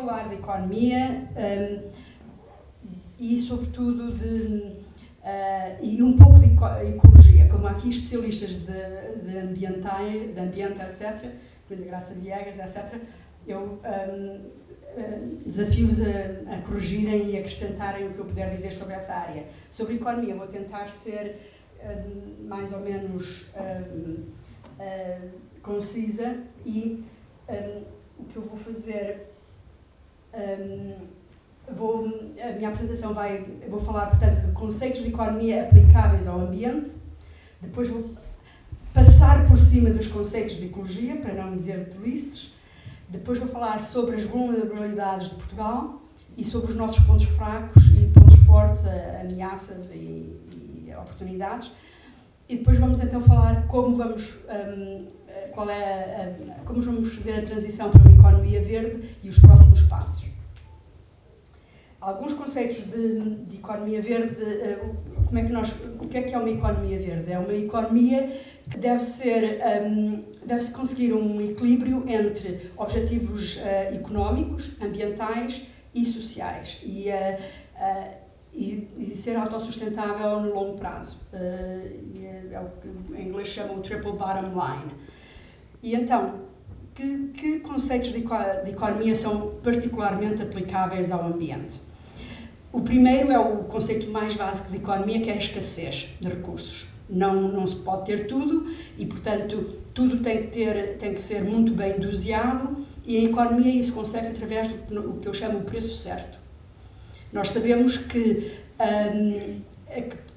falar de economia e, sobretudo, e um pouco de ecologia, como há aqui especialistas de ambiente, etc., de Graça Viegas, etc., eu desafio-vos a corrigirem e acrescentarem o que eu puder dizer sobre essa área. Sobre economia, vou tentar ser mais ou menos concisa e o que eu vou fazer, a minha apresentação vou falar, portanto, de conceitos de economia aplicáveis ao ambiente, depois vou passar por cima dos conceitos de ecologia, para não dizer tolices, depois vou falar sobre as vulnerabilidades de Portugal e sobre os nossos pontos fracos e pontos fortes, ameaças e oportunidades, e depois vamos então falar como vamos fazer a transição para uma economia verde e os próximos passos. Alguns conceitos de economia verde, o que é uma economia verde? É uma economia que deve-se conseguir um equilíbrio entre objetivos económicos, ambientais e sociais e ser autossustentável no longo prazo. É o que em inglês chamam o triple bottom line. E então, que conceitos de economia são particularmente aplicáveis ao ambiente? O primeiro é o conceito mais básico de economia, que é a escassez de recursos. Não se pode ter tudo e, portanto, tudo tem que ser muito bem doseado, e a economia isso consegue-se através do que eu chamo de preço certo. Nós sabemos que,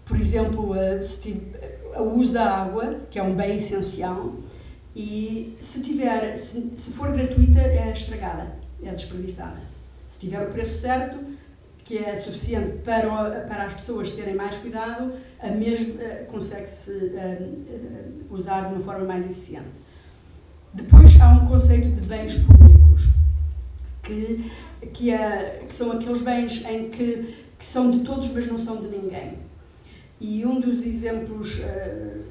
por exemplo, o uso da água, que é um bem essencial, e se for gratuita é estragada, é desperdiçada. Se tiver o preço certo, que é suficiente para as pessoas terem mais cuidado, a mesma consegue-se usar de uma forma mais eficiente. Depois há um conceito de bens públicos, que são aqueles bens que são de todos, mas não são de ninguém. E um dos exemplos,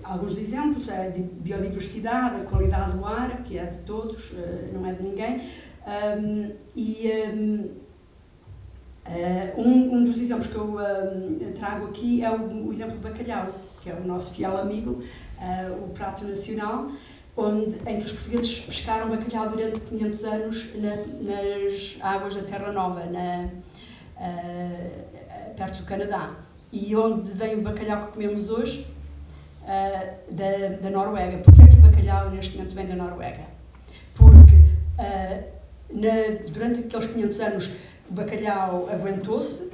alguns exemplos, é de biodiversidade, a qualidade do ar, que é de todos, não é de ninguém. Um dos exemplos que eu trago aqui é o exemplo do bacalhau, que é o nosso fiel amigo, o prato nacional, em que os portugueses pescaram bacalhau durante 500 anos nas águas da Terra Nova, perto do Canadá. E onde vem o bacalhau que comemos hoje? Da Noruega. Porquê é que o bacalhau neste momento vem da Noruega? Porque durante aqueles 500 anos o bacalhau aguentou-se,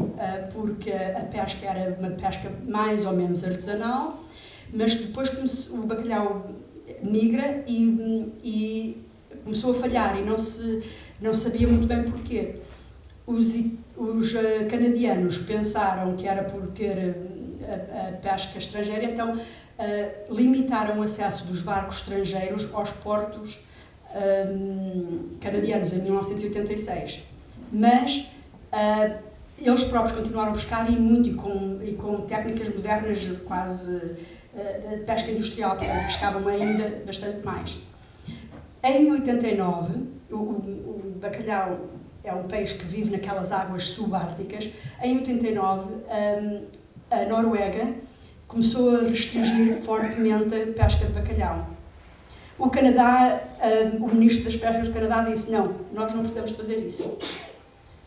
porque a pesca era uma pesca mais ou menos artesanal, mas depois o bacalhau migra e começou a falhar e não sabia muito bem porquê. Os canadianos pensaram que era por ter a pesca estrangeira, então limitaram o acesso dos barcos estrangeiros aos portos canadianos em 1986. Mas eles próprios continuaram a pescar e com técnicas modernas quase de pesca industrial, portanto pescavam ainda bastante mais. Em 89, o bacalhau é um peixe que vive naquelas águas subárticas. Em 89, a Noruega começou a restringir fortemente a pesca de bacalhau. O Canadá, o ministro das Pescas do Canadá disse: não, nós não precisamos de fazer isso.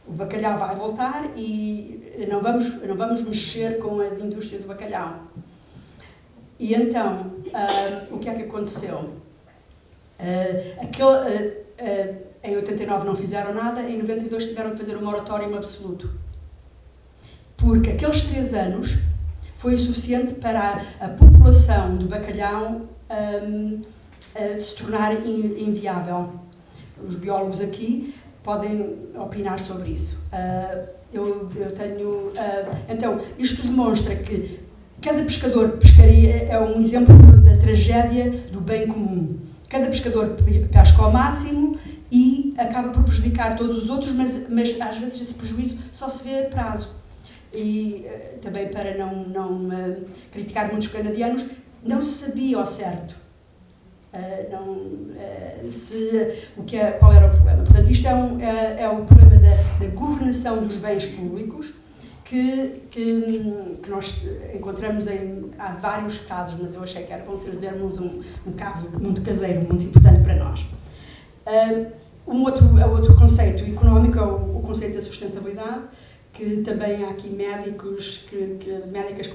O bacalhau vai voltar e não vamos mexer com a indústria do bacalhau. E então, o que é que aconteceu? Em 89 não fizeram nada, em 92 tiveram que fazer um moratório absoluto. Porque aqueles 3 anos foi o suficiente para a população do bacalhau se tornar inviável. Os biólogos aqui podem opinar sobre isso. Então, isto demonstra que cada pescador de pescaria é um exemplo da tragédia do bem comum. Cada pescador pesca ao máximo e acaba por prejudicar todos os outros, mas às vezes esse prejuízo só se vê a prazo. E também para não criticar muitos canadianos, não se sabia ao certo Qual era o problema? Portanto, isto é o problema da governação dos bens públicos, que nós encontramos há vários casos, mas eu achei que era bom trazermos um caso muito caseiro, muito importante para nós. Outro conceito económico é o conceito da sustentabilidade, que também há aqui médicas que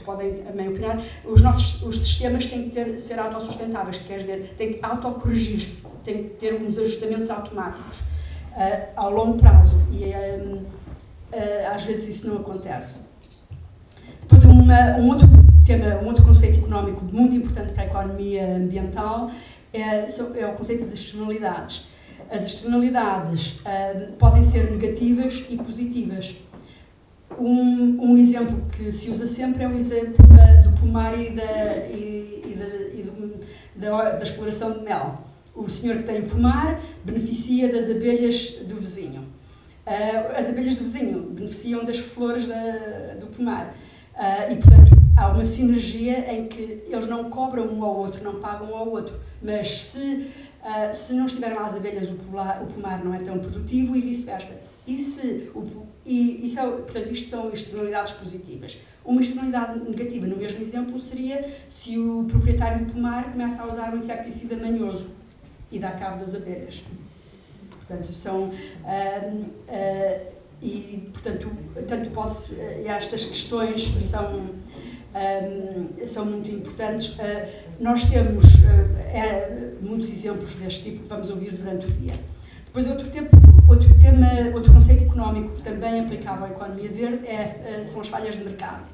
podem também opinar. Os sistemas têm que ser autossustentáveis, que quer dizer, têm que autocorrigir-se, têm que ter uns ajustamentos automáticos ao longo prazo, e às vezes isso não acontece. Depois um outro conceito económico muito importante para a economia ambiental é o conceito das externalidades. As externalidades podem ser negativas e positivas. Um exemplo que se usa sempre é o exemplo do pomar e da exploração de mel. O senhor que tem o pomar beneficia das abelhas do vizinho. As abelhas do vizinho beneficiam das flores do pomar. E, portanto, há uma sinergia em que eles não cobram um ao outro, não pagam um ao outro. Mas se não estiverem lá as abelhas, o pomar não é tão produtivo e vice-versa. Portanto, isto são externalidades positivas. Uma externalidade negativa, no mesmo exemplo, seria se o proprietário do pomar começa a usar um inseticida manhoso e dá cabo das abelhas. Portanto, estas questões são muito importantes. Nós temos muitos exemplos deste tipo que vamos ouvir durante o dia. Depois, outro conceito económico que também aplicável à economia verde são as falhas de mercado,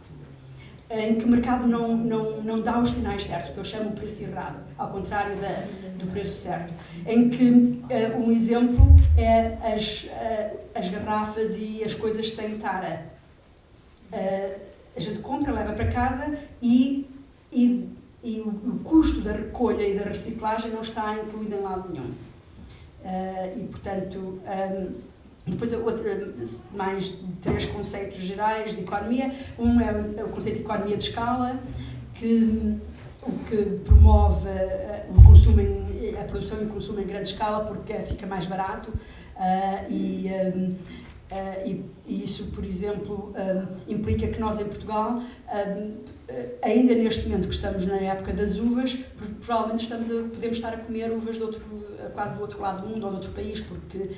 em que o mercado não dá os sinais certos, que eu chamo o preço errado, ao contrário do preço certo. Em que um exemplo é as garrafas e as coisas sem tara. A gente compra, leva para casa e o custo da recolha e da reciclagem não está incluído em lado nenhum. Portanto, depois mais 3 conceitos gerais de economia. Um é o conceito de economia de escala, que promove a produção e o consumo em grande escala porque fica mais barato, e isso, por exemplo, implica que nós em Portugal, ainda neste momento que estamos na época das uvas, provavelmente podemos estar a comer uvas quase do outro lado do mundo ou de outro país, porque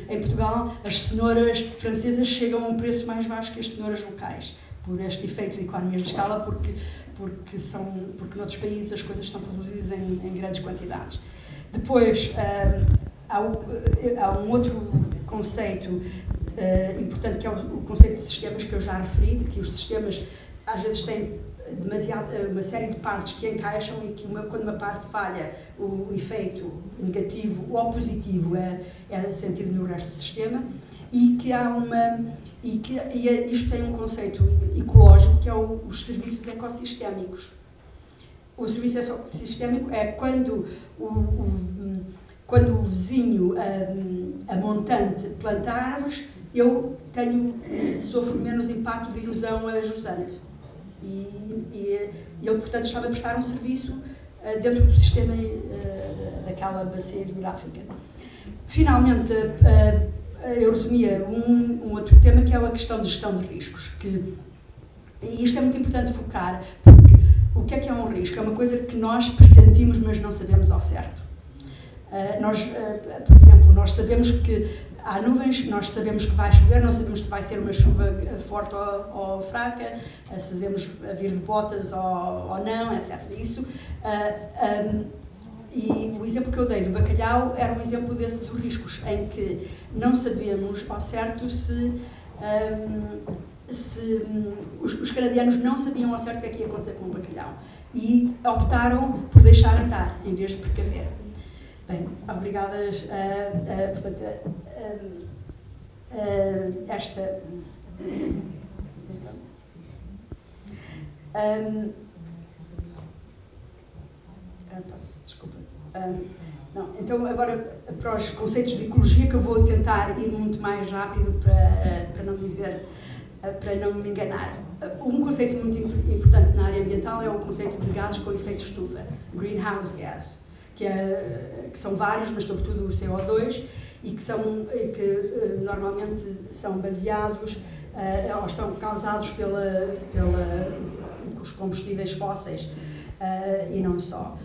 em Portugal as cenouras francesas chegam a um preço mais baixo que as cenouras locais, por este efeito de economias de escala, porque noutros países as coisas são produzidas em grandes quantidades. Depois, há um outro conceito importante, que é o conceito de sistemas, que eu já referi, de que os sistemas às vezes têm uma série de partes que encaixam e que quando uma parte falha, o efeito negativo ou positivo é sentido no resto do sistema, e que isto tem um conceito ecológico, que é os serviços ecossistémicos. O serviço ecossistémico é quando o vizinho, a montante, planta árvores, eu sofro menos impacto de erosão a jusante. E ele, portanto, está a prestar um serviço dentro do sistema daquela bacia hidrográfica. Finalmente, eu resumia um outro tema, que é a questão de gestão de riscos. E isto é muito importante focar, porque o que é um risco? É uma coisa que nós pressentimos, mas não sabemos ao certo. Por exemplo, nós sabemos que há nuvens, nós sabemos que vai chover, não sabemos se vai ser uma chuva forte ou fraca, se devemos vir de botas ou não, etc. E o exemplo que eu dei do bacalhau era um exemplo dos riscos, em que não sabemos ao certo se os canadianos não sabiam ao certo o que é que ia acontecer com o bacalhau e optaram por deixar andar, em vez de precaver. Bem, obrigadas, portanto, esta... Desculpa. Não, então, agora, para os conceitos de ecologia, que eu vou tentar ir muito mais rápido para não dizer, para não me enganar. Um conceito muito importante na área ambiental é o conceito de gases com efeito estufa, greenhouse gas, que são vários, mas sobretudo o CO2, e que normalmente são baseados ou são causados pelos combustíveis fósseis e não só.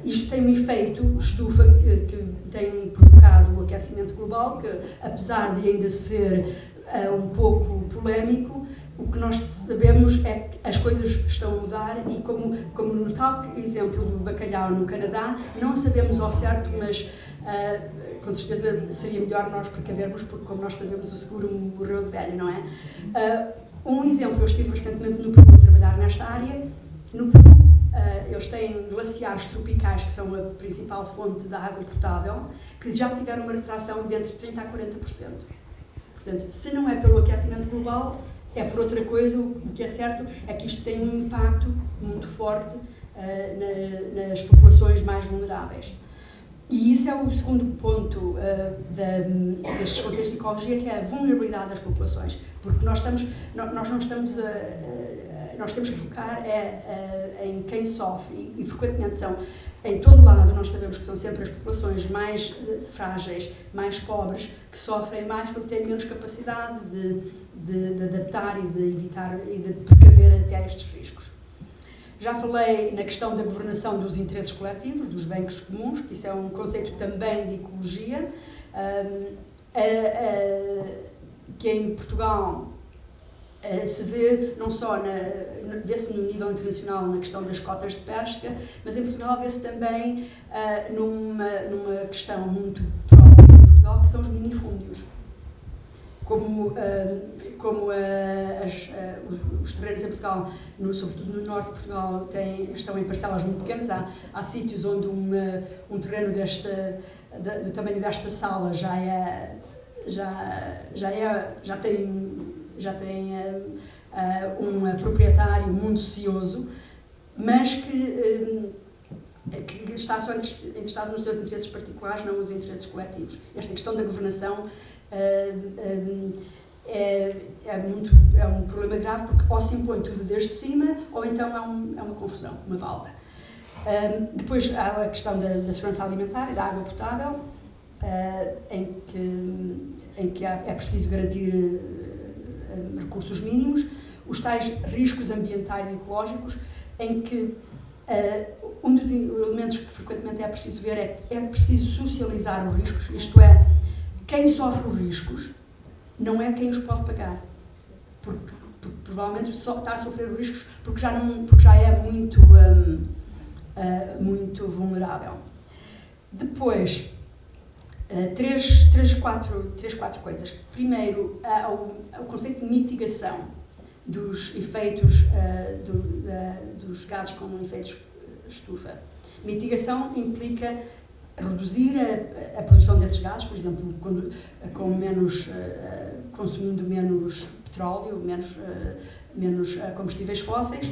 Isto tem um efeito estufa que tem provocado o aquecimento global, que apesar de ainda ser um pouco polémico, o que nós sabemos é que as coisas estão a mudar e como no tal exemplo do bacalhau no Canadá, não sabemos ao certo, mas com certeza seria melhor nós precavermos, porque como nós sabemos o seguro morreu de velho, não é? Um exemplo, eu estive recentemente no Peru a trabalhar nesta área. No Peru, eles têm glaciares tropicais, que são a principal fonte de água potável, que já tiveram uma retração de entre 30% a 40%. Portanto, se não é pelo aquecimento global, é por outra coisa. O que é certo é que isto tem um impacto muito forte nas populações mais vulneráveis. E isso é o segundo ponto destes conceitos de ecologia, que é a vulnerabilidade das populações, porque nós temos que focar em quem sofre, e frequentemente são, em todo lado, nós sabemos que são sempre as populações mais frágeis, mais pobres, que sofrem mais porque têm menos capacidade de adaptar e de evitar e de precaver até estes riscos. Já falei na questão da governação dos interesses coletivos, dos bens comuns, que isso é um conceito também de ecologia, que em Portugal se vê não só vê-se no nível internacional na questão das cotas de pesca, mas em Portugal vê-se também numa questão muito própria em Portugal, que são os minifúndios. Como os terrenos em Portugal, sobretudo no norte de Portugal, estão em parcelas muito pequenas. Há sítios onde um terreno do tamanho desta sala já tem um proprietário muito cioso, mas que está só interessado nos seus interesses particulares, não nos interesses coletivos. Esta questão da governação é um problema grave, porque ou se impõe tudo desde cima, ou então é uma confusão, uma balda. Depois há a questão da segurança alimentar e da água potável, em que é preciso garantir recursos mínimos, os tais riscos ambientais e ecológicos, em que um dos elementos que frequentemente é preciso ver é que é preciso socializar os riscos, isto é, quem sofre os riscos não é quem os pode pagar, porque provavelmente só está a sofrer os riscos porque já é muito vulnerável. Depois, quatro coisas. Primeiro, o conceito de mitigação dos efeitos dos gases com efeitos estufa. Mitigação implica reduzir a produção desses gases, por exemplo, consumindo menos petróleo, menos combustíveis fósseis,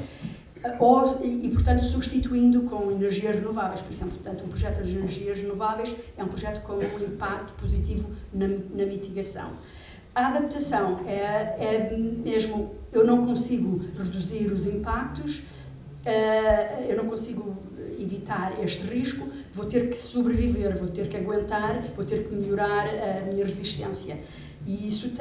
e, portanto, substituindo com energias renováveis. Por exemplo, portanto, um projeto de energias renováveis é um projeto com um impacto positivo na mitigação. A adaptação é mesmo, eu não consigo reduzir os impactos, eu não consigo evitar este risco, vou ter que sobreviver, vou ter que aguentar, vou ter que melhorar a minha resistência. E isso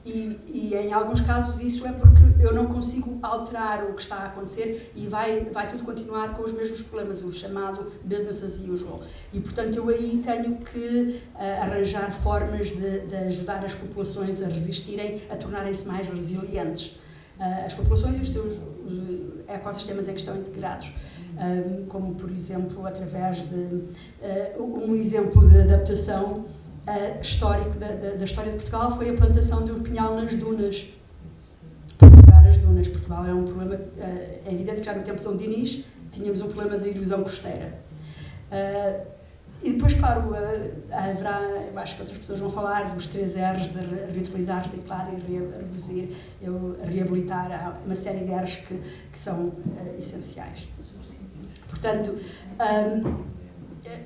e em alguns casos isso é porque eu não consigo alterar o que está a acontecer e vai tudo continuar com os mesmos problemas, o chamado business as usual. E, portanto, eu aí tenho que arranjar formas de ajudar as populações a resistirem, a tornarem-se mais resilientes. As populações e os seus ecossistemas em que estão integrados, como, por exemplo, através de um exemplo de adaptação histórico da história de Portugal foi a plantação do pinhal nas dunas, para segurar as dunas. Portugal é um problema, é evidente que já no tempo de Dom Dinis tínhamos um problema de erosão costeira. E depois, claro, haverá, eu acho que outras pessoas vão falar, os 3 R's de reutilizar, reciclar e reduzir, reabilitar. Há uma série de R's que são essenciais. Portanto,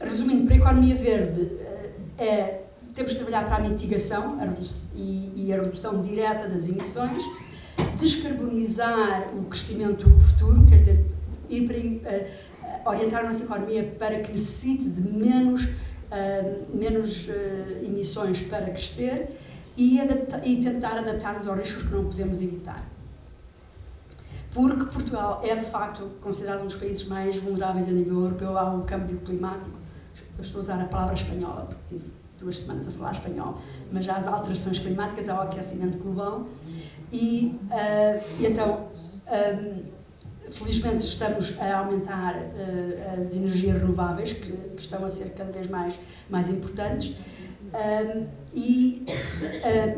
resumindo, para a economia verde, temos de trabalhar para a mitigação e a redução direta das emissões, descarbonizar priorizar o crescimento futuro, quer dizer, orientar a nossa economia para que necessite de menos emissões para crescer e tentar adaptar-nos aos riscos que não podemos evitar. Porque Portugal é, de facto, considerado um dos países mais vulneráveis a nível europeu ao câmbio climático. Eu estou a usar a palavra espanhola, porque tive 2 semanas a falar espanhol, mas já às alterações climáticas, ao aquecimento global. Então, felizmente estamos a aumentar as energias renováveis, que estão a ser cada vez mais importantes,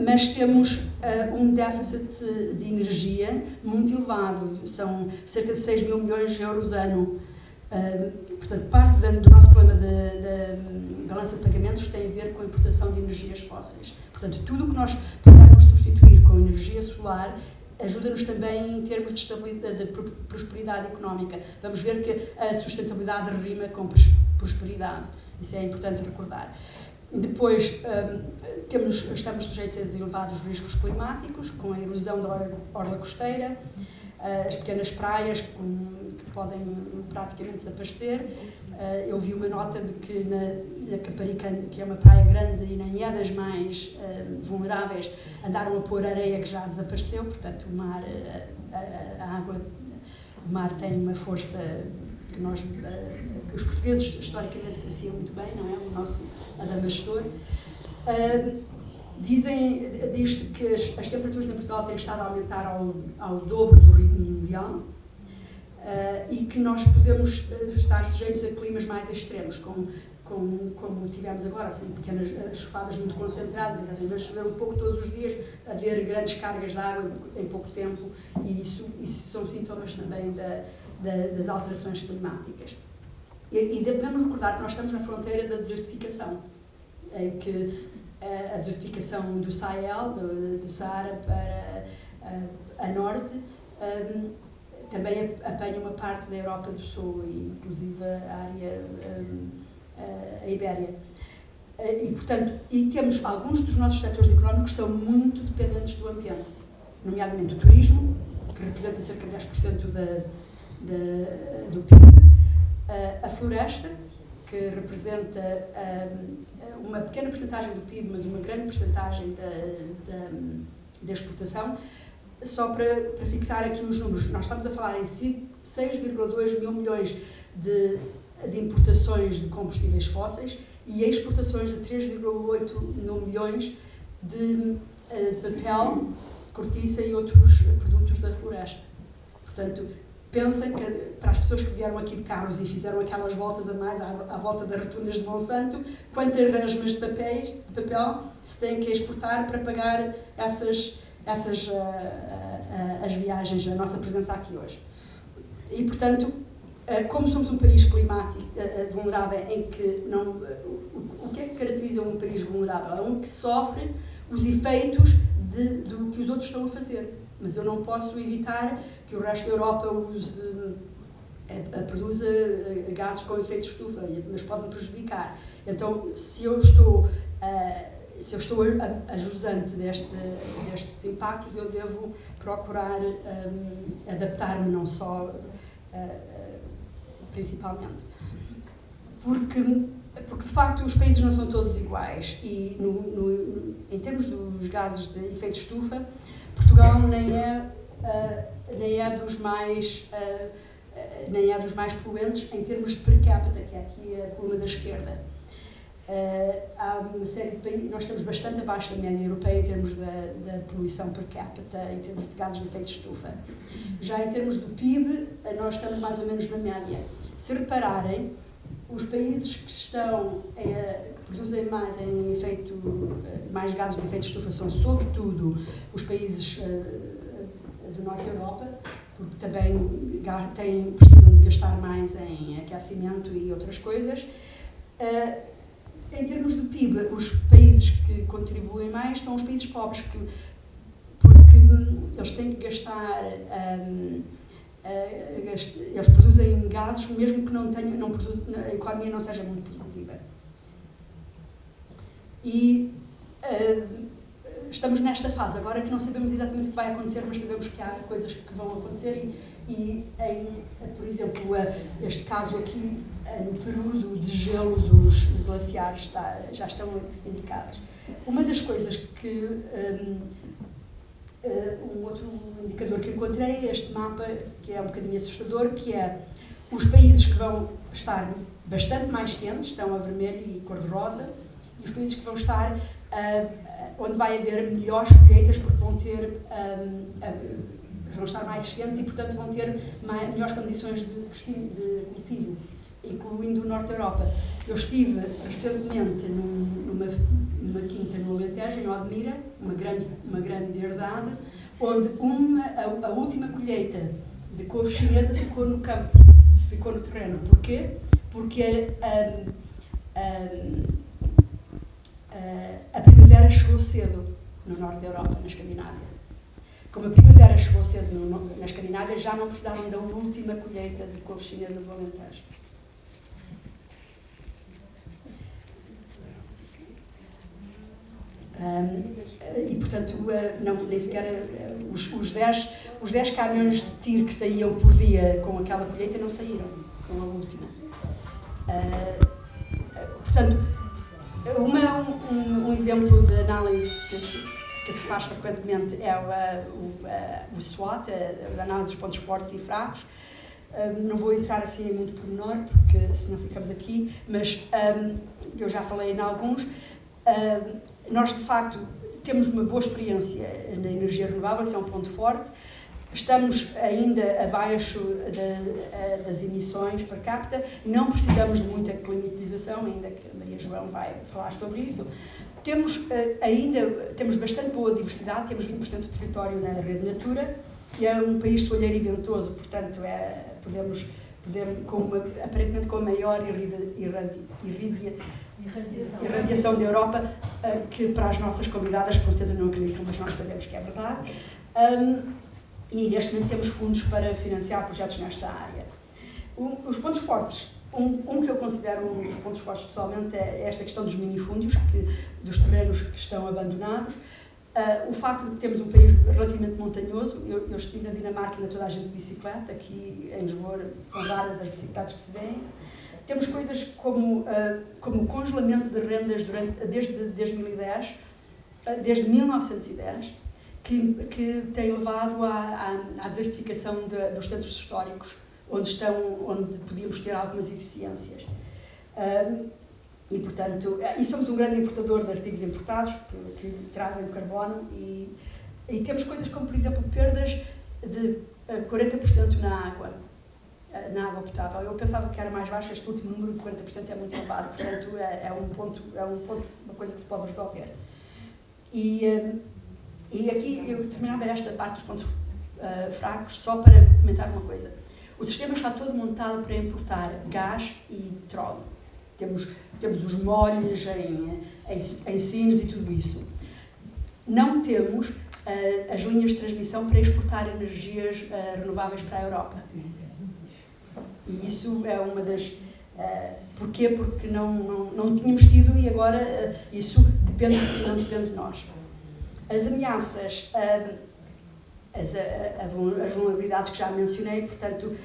mas temos um déficit de energia muito elevado, são cerca de 6 mil milhões de euros ano. Portanto, parte do nosso problema de balança de pagamentos tem a ver com a importação de energias fósseis. Portanto, tudo o que nós pudermos substituir com energia solar ajuda-nos também em termos de estabilidade, de prosperidade económica. Vamos ver que a sustentabilidade rima com prosperidade. Isso é importante recordar. Depois, estamos sujeitos a elevados riscos climáticos, com a erosão da orla costeira, as pequenas praias que podem praticamente desaparecer. Eu vi uma nota de que na Caparica, que é uma praia grande e nem é das mais vulneráveis, andaram a pôr areia que já desapareceu, portanto o mar, a água do mar tem uma força que os portugueses historicamente conheciam muito bem, não é? O nosso Adamastor. Diz-se que as temperaturas em Portugal têm estado a aumentar ao dobro do ritmo mundial e que nós podemos estar sujeitos a climas mais extremos, como tivemos agora, assim, pequenas chuvadas muito concentradas, exatamente, chover um pouco todos os dias, haver grandes cargas de água em pouco tempo, e isso são sintomas também das alterações climáticas. E devemos recordar que nós estamos na fronteira da desertificação, em que a desertificação do Sahel, do Saara para a norte, também apanha uma parte da Europa do Sul, e inclusive a área, a Ibéria. E, portanto, temos alguns dos nossos setores económicos que são muito dependentes do ambiente, nomeadamente o turismo, que representa cerca de 10% do PIB, a floresta, que representa uma pequena porcentagem do PIB, mas uma grande porcentagem da exportação. Só para fixar aqui os números, nós estamos a falar em 6,2 mil milhões de importações de combustíveis fósseis e exportações de 3,8 mil milhões de papel, cortiça e outros produtos da floresta. Portanto, pensem que, para as pessoas que vieram aqui de carros e fizeram aquelas voltas a mais à volta das rotundas de Monsanto, quantas resmas de papel se têm que exportar para pagar as viagens, a nossa presença aqui hoje. E, portanto, como somos um país climático vulnerável, em que o que é que caracteriza um país vulnerável? É um que sofre os efeitos do que os outros estão a fazer. Mas eu não posso evitar que o resto da Europa produza gases com efeito de estufa, mas pode-me prejudicar. Então, se eu estou a jusante destes impactos, eu devo procurar adaptar-me, não só principalmente. Porque, de facto, os países não são todos iguais e, em termos dos gases de efeito de estufa, Portugal nem é dos mais poluentes em termos de per capita, que é aqui a coluna da esquerda. Há uma série de países, nós estamos bastante abaixo da média europeia em termos da poluição per capita, em termos de gases de efeito de estufa. Já em termos do PIB, nós estamos mais ou menos na média. Se repararem, os países que produzem mais gases de efeito de estufa são, sobretudo, os países do norte da Europa, porque também precisam de gastar mais em aquecimento e outras coisas. Em termos do PIB, os países que contribuem mais são os países pobres, porque eles têm que gastar, eles produzem gases mesmo que a economia não seja muito produtiva. E estamos nesta fase agora que não sabemos exatamente o que vai acontecer, mas sabemos que há coisas que vão acontecer por exemplo, este caso aqui no Peru do degelo dos glaciares já estão indicadas. Uma das coisas que um outro indicador que encontrei é este mapa, que é um bocadinho assustador, que é os países que vão estar bastante mais quentes, estão a vermelho e cor-de-rosa, e os países que vão estar onde vai haver melhores colheitas, porque vão estar mais quentes e, portanto, vão ter melhores condições de cultivo, incluindo o Norte da Europa. Eu estive recentemente numa quinta no Alentejo, em Odmira, uma grande herdade, onde a última colheita de couve chinesa ficou no campo, ficou no terreno. Porquê? Porque a primavera chegou cedo no Norte da Europa, na Escandinávia. Como a primavera chegou cedo na Escandinávia, já não precisaram da última colheita de couve chinesa do Alentejo. E, portanto, nem sequer os 10 caminhões de tiro que saíam por dia com aquela colheita não saíram com a última. Portanto, um exemplo de análise que se faz frequentemente é o SWOT, a análise dos pontos fortes e fracos. Não vou entrar assim em muito pormenor, porque senão ficamos aqui, mas eu já falei em alguns. Nós, de facto, temos uma boa experiência na energia renovável, isso é um ponto forte. Estamos ainda abaixo das emissões per capita, não precisamos de muita climatização, ainda que a Maria João vai falar sobre isso. Temos bastante boa diversidade, temos 20% do território na rede Natura, e é um país soalheiro e ventoso, portanto podemos aparentemente com a maior irradiação da Europa, que para as nossas convidadas com certeza não acreditam, mas nós sabemos que é verdade. E neste momento temos fundos para financiar projetos nesta área. Os pontos fortes, que eu considero um dos pontos fortes pessoalmente é esta questão dos minifúndios, dos terrenos que estão abandonados. O facto de termos um país relativamente montanhoso, eu estive na Dinamarca e anda toda a gente de bicicleta, aqui em Lisboa são raras as bicicletas que se vêem. Temos coisas como o congelamento de rendas desde 2010, desde 1910, que tem levado à desertificação dos centros históricos, onde podíamos ter algumas eficiências. E, portanto, somos um grande importador de artigos importados que trazem carbono e temos coisas como, por exemplo, perdas de 40% na água potável. Eu pensava que era mais baixo, este último número de 40% é muito elevado, portanto, é um ponto, uma coisa que se pode resolver. E aqui eu terminava esta parte dos pontos fracos só para comentar uma coisa. O sistema está todo montado para importar gás e petróleo. Temos os molhos em Sines e tudo isso. Não temos as linhas de transmissão para exportar energias renováveis para a Europa. E isso é uma das... Porquê? Porque não tínhamos tido e agora isso não depende de nós. As ameaças, as vulnerabilidades que já mencionei, portanto,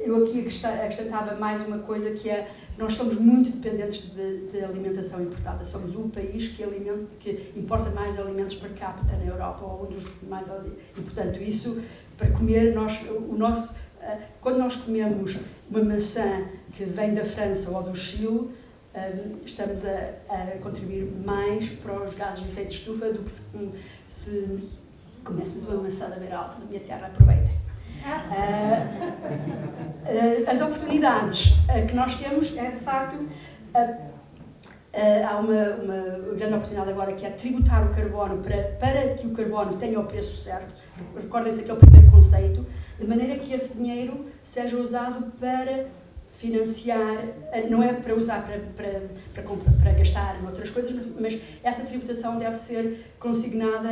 eu aqui acrescentava mais uma coisa que é, nós somos muito dependentes de alimentação importada. Somos um país que importa mais alimentos per capita na Europa, ou um dos mais... E, portanto, isso, para comer, quando nós comemos uma maçã que vem da França ou do Chile, estamos a contribuir mais para os gases de efeito de estufa do que se comêssemos uma maçã da beira alta da minha terra. Aproveitem. As oportunidades que nós temos é, de facto, há uma grande oportunidade agora, que é tributar o carbono para que o carbono tenha o preço certo. Recordem-se aquele primeiro conceito, de maneira que esse dinheiro seja usado para financiar, não é para usar para gastar em outras coisas, mas essa tributação deve ser consignada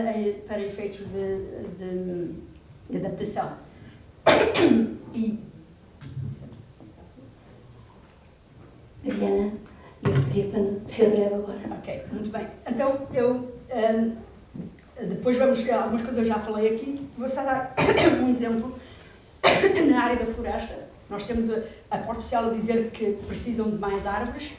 para efeitos de adaptação. Mariana, eu pedi para ser breve agora. Ok, muito bem. Então, eu Depois vamos, algumas coisas eu já falei aqui, vou só dar um exemplo. Na área da floresta, nós temos a Porta Social a dizer que precisam de mais árvores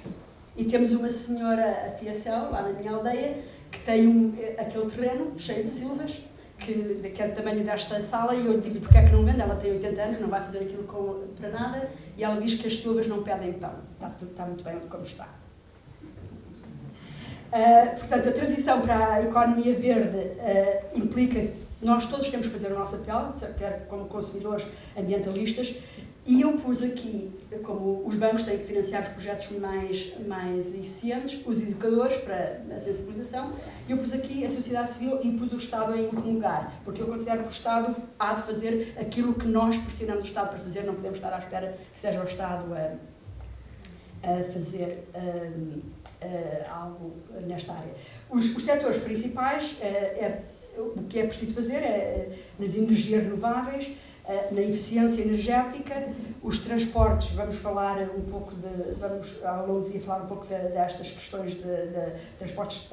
e temos uma senhora, a tia Céu, lá na minha aldeia, que tem aquele terreno cheio de silvas, que é do tamanho desta sala, e eu digo porque é que não vende, ela tem 80 anos, não vai fazer aquilo para nada, e ela diz que as silvas não pedem pão, está muito bem como está. Portanto, a transição para a economia verde implica nós todos temos que fazer o nosso papel, quer como consumidores ambientalistas, e eu pus aqui, como os bancos têm que financiar os projetos mais eficientes, os educadores para a sensibilização, eu pus aqui a sociedade civil e pus o Estado em último lugar, porque eu considero que o Estado há de fazer aquilo que nós pressionamos o Estado para fazer, não podemos estar à espera que seja o Estado a fazer algo nesta área. Os setores principais, o que é preciso fazer é nas energias renováveis, na eficiência energética, os transportes, vamos falar um pouco vamos ao longo do dia falar um pouco destas questões de transportes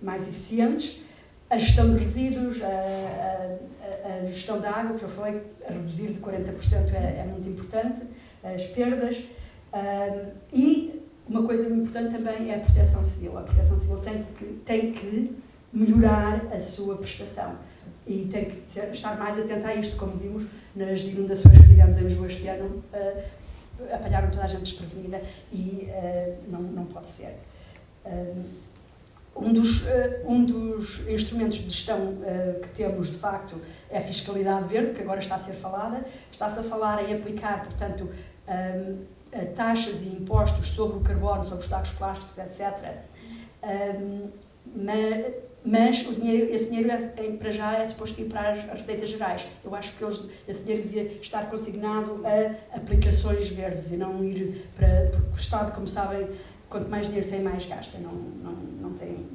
mais eficientes, a gestão de resíduos, a gestão da água, que eu falei, a reduzir de 40% é muito importante, as perdas, e uma coisa importante também é a proteção civil. A proteção civil tem que melhorar a sua prestação e tem que estar mais atenta a isto, como vimos nas inundações que tivemos em Lisboa este ano, apanharam toda a gente desprevenida e não pode ser. Um dos instrumentos de gestão que temos, de facto, é a fiscalidade verde, que agora está a ser falada. Está-se a falar em aplicar, portanto, taxas e impostos sobre o carbono, sobre os sacos plásticos, etc. Mas esse dinheiro para já é suposto ir para as receitas gerais. Eu acho que esse dinheiro devia estar consignado a aplicações verdes e não ir para... Porque o Estado, como sabem, quanto mais dinheiro tem, mais gasta. Não tem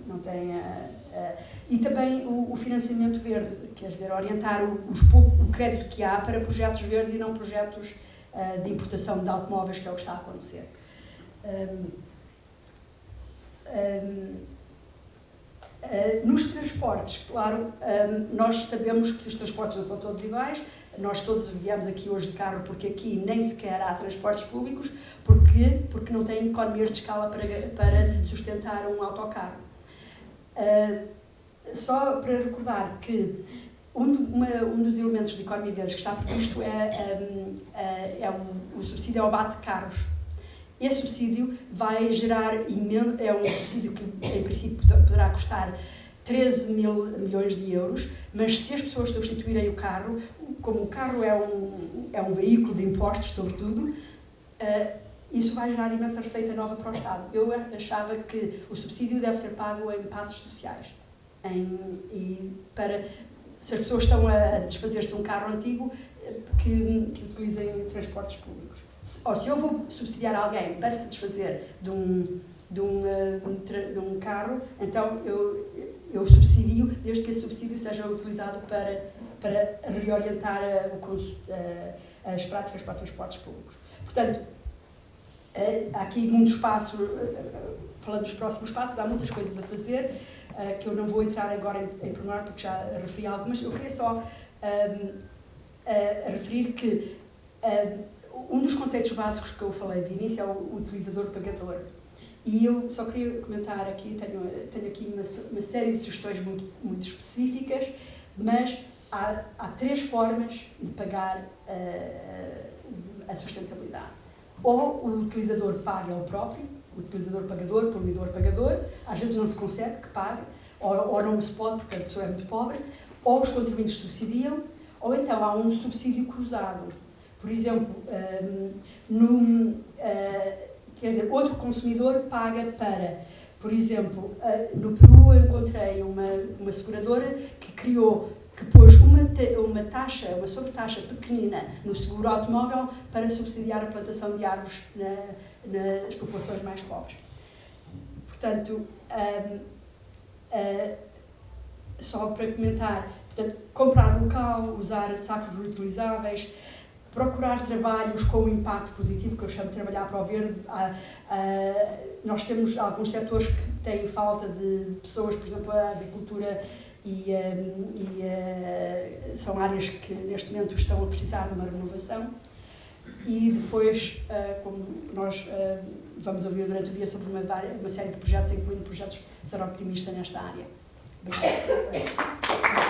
e também o financiamento verde, quer dizer, orientar o crédito que há para projetos verdes e não projetos de importação de automóveis, que é o que está a acontecer. Nos transportes, claro, nós sabemos que os transportes não são todos iguais. Nós todos viemos aqui hoje de carro porque aqui nem sequer há transportes públicos. Porquê? Porque não tem economias de escala para sustentar um autocarro. Só para recordar que um dos elementos de economia deles que está previsto é o subsídio ao abate de carros. Esse subsídio vai gerar é um subsídio que, em princípio, poderá custar 13 mil milhões de euros, mas se as pessoas substituírem o carro, como o carro é um veículo de impostos, sobretudo, isso vai gerar imensa receita nova para o Estado. Eu achava que o subsídio deve ser pago em passos sociais. Se as pessoas estão a desfazer-se de um carro antigo, que utilizem transportes públicos. Se eu vou subsidiar alguém para se desfazer de um carro, então eu subsidio, desde que esse subsídio seja utilizado para reorientar as práticas para transportes públicos. Portanto, há aqui muito espaço, falando dos próximos passos, há muitas coisas a fazer, que eu não vou entrar agora em pormenor, porque já referi algumas. Eu queria só referir que um dos conceitos básicos que eu falei de início é o utilizador-pagador. E eu só queria comentar aqui, tenho aqui uma série de sugestões muito específicas, mas há 3 formas de pagar a sustentabilidade. Ou o utilizador paga ele próprio, o utilizador-pagador, poluidor-pagador, às vezes não se consegue que pague, ou não se pode porque a pessoa é muito pobre, ou os contribuintes subsidiam, ou então há um subsídio cruzado. Por exemplo, quer dizer, outro consumidor paga para, por exemplo, no Peru eu encontrei uma seguradora que pôs uma sobretaxa pequenina no seguro automóvel para subsidiar a plantação de árvores nas populações mais pobres. Portanto, só para comentar, portanto, comprar local, usar sacos reutilizáveis, procurar trabalhos com um impacto positivo, que eu chamo de trabalhar para o verde. Nós temos alguns setores que têm falta de pessoas, por exemplo, a agricultura são áreas que neste momento estão a precisar de uma renovação. E depois, como nós vamos ouvir durante o dia sobre uma série de projetos, incluindo projetos de ser optimista nesta área. Obrigada.